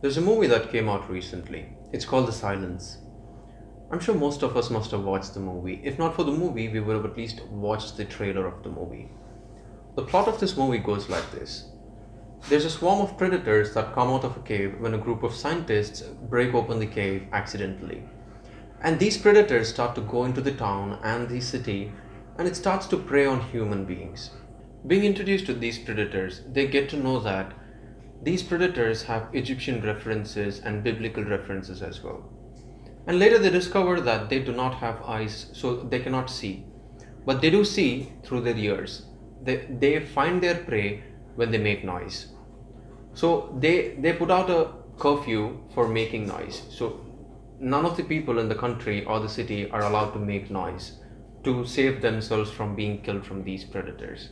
There's a movie that came out recently. It's called The Silence. I'm sure most of us must have watched the movie. If not for the movie, we would have at least watched the trailer of the movie. The plot of this movie goes like this. There's a swarm of predators that come out of a cave when a group of scientists break open the cave accidentally. And these predators start to go into the town and the city, and it starts to prey on human beings. Being introduced to these predators, they get to know that these predators have Egyptian references and biblical references as well. And later they discover that they do not have eyes, so they cannot see. But they do see through their ears. They find their prey when they make noise. So they put out a curfew for making noise. So none of the people in the country or the city are allowed to make noise to save themselves from being killed from these predators.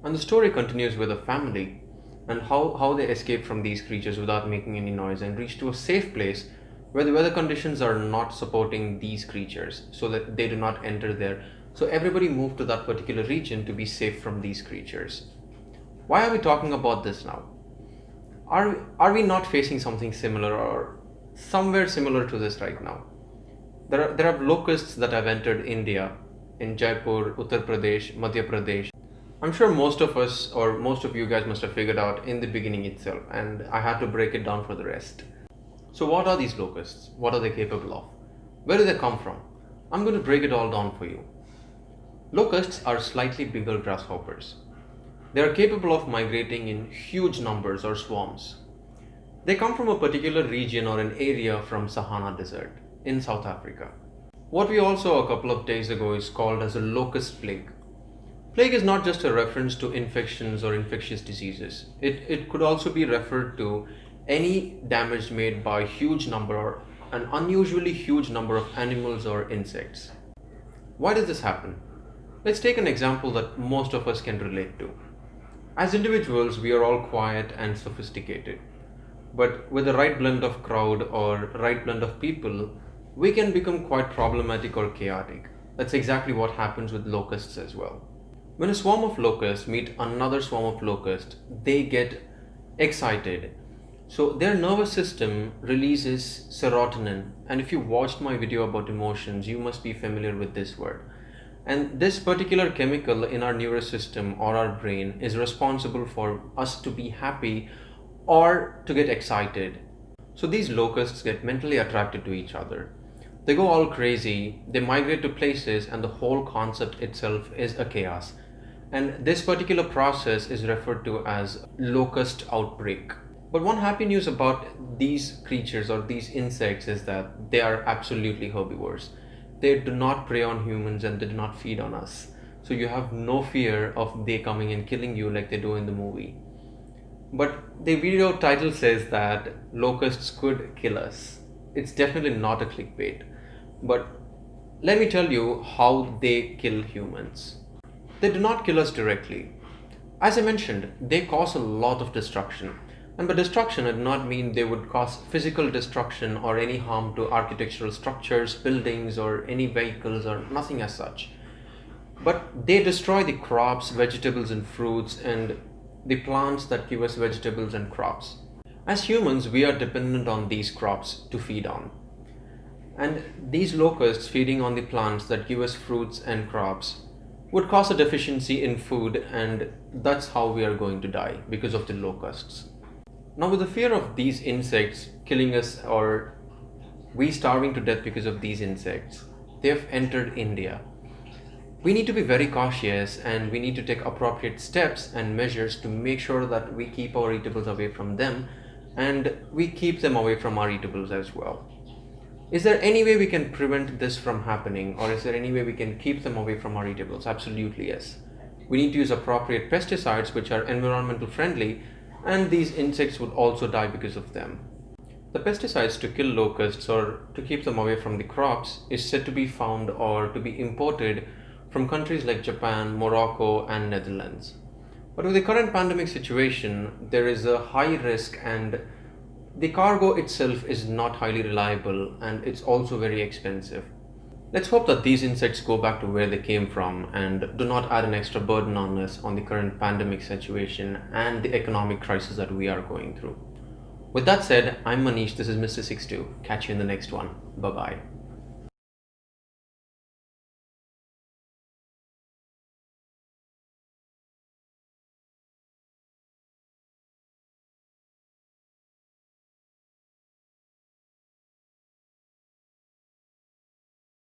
And the story continues with a family and how they escape from these creatures without making any noise and reach to a safe place where the weather conditions are not supporting these creatures so that they do not enter there. So everybody moved to that particular region to be safe from these creatures. Why are we talking about this now? Are we not facing something similar or somewhere similar to this right now? There are locusts that have entered India in Jaipur, Uttar Pradesh, Madhya Pradesh. I'm sure most of us or most of you guys must have figured out in the beginning itself, and I had to break it down for the rest. So what are these locusts? What are they capable of? Where do they come from? I'm going to break it all down for you. Locusts are slightly bigger grasshoppers. They are capable of migrating in huge numbers or swarms. They come from a particular region or an area from Sahara Desert in South Africa. What we all saw a couple of days ago is called as a locust plague. Plague is not just a reference to infections or infectious diseases. It could also be referred to any damage made by a huge number or an unusually huge number of animals or insects. Why does this happen? Let's take an example that most of us can relate to. As individuals, we are all quiet and sophisticated. But with the right blend of crowd or right blend of people, we can become quite problematic or chaotic. That's exactly what happens with locusts as well. When a swarm of locusts meet another swarm of locusts, they get excited. So their nervous system releases serotonin. And if you watched my video about emotions, you must be familiar with this word. And this particular chemical in our nervous system or our brain is responsible for us to be happy or to get excited. So these locusts get mentally attracted to each other. They go all crazy, they migrate to places, and the whole concept itself is a chaos. And this particular process is referred to as locust outbreak. But one happy news about these creatures or these insects is that they are absolutely herbivores. They do not prey on humans and they do not feed on us. So you have no fear of they coming and killing you like they do in the movie. But the video title says that locusts could kill us. It's definitely not a clickbait. But let me tell you how they kill humans. They do not kill us directly. As I mentioned, they cause a lot of destruction. And by destruction, I do not mean they would cause physical destruction or any harm to architectural structures, buildings, or any vehicles, or nothing as such. But they destroy the crops, vegetables, and fruits, and the plants that give us vegetables and crops. As humans, we are dependent on these crops to feed on. And these locusts feeding on the plants that give us fruits and crops would cause a deficiency in food, and that's how we are going to die because of the locusts. Now, with the fear of these insects killing us or we starving to death because of these insects, they have entered India. We need to be very cautious and we need to take appropriate steps and measures to make sure that we keep our eatables away from them and we keep them away from our eatables as well. Is there any way we can prevent this from happening, or is there any way we can keep them away from our eatables? Absolutely yes. We need to use appropriate pesticides which are environmental friendly, and these insects would also die because of them. The pesticides to kill locusts or to keep them away from the crops is said to be found or to be imported from countries like Japan, Morocco, and Netherlands. But with the current pandemic situation, there is a high risk and the cargo itself is not highly reliable and it's also very expensive. Let's hope that these insects go back to where they came from and do not add an extra burden on us on the current pandemic situation and the economic crisis that we are going through. With that said, I'm Manish, this is Mr. 6'2. Catch you in the next one. Bye bye.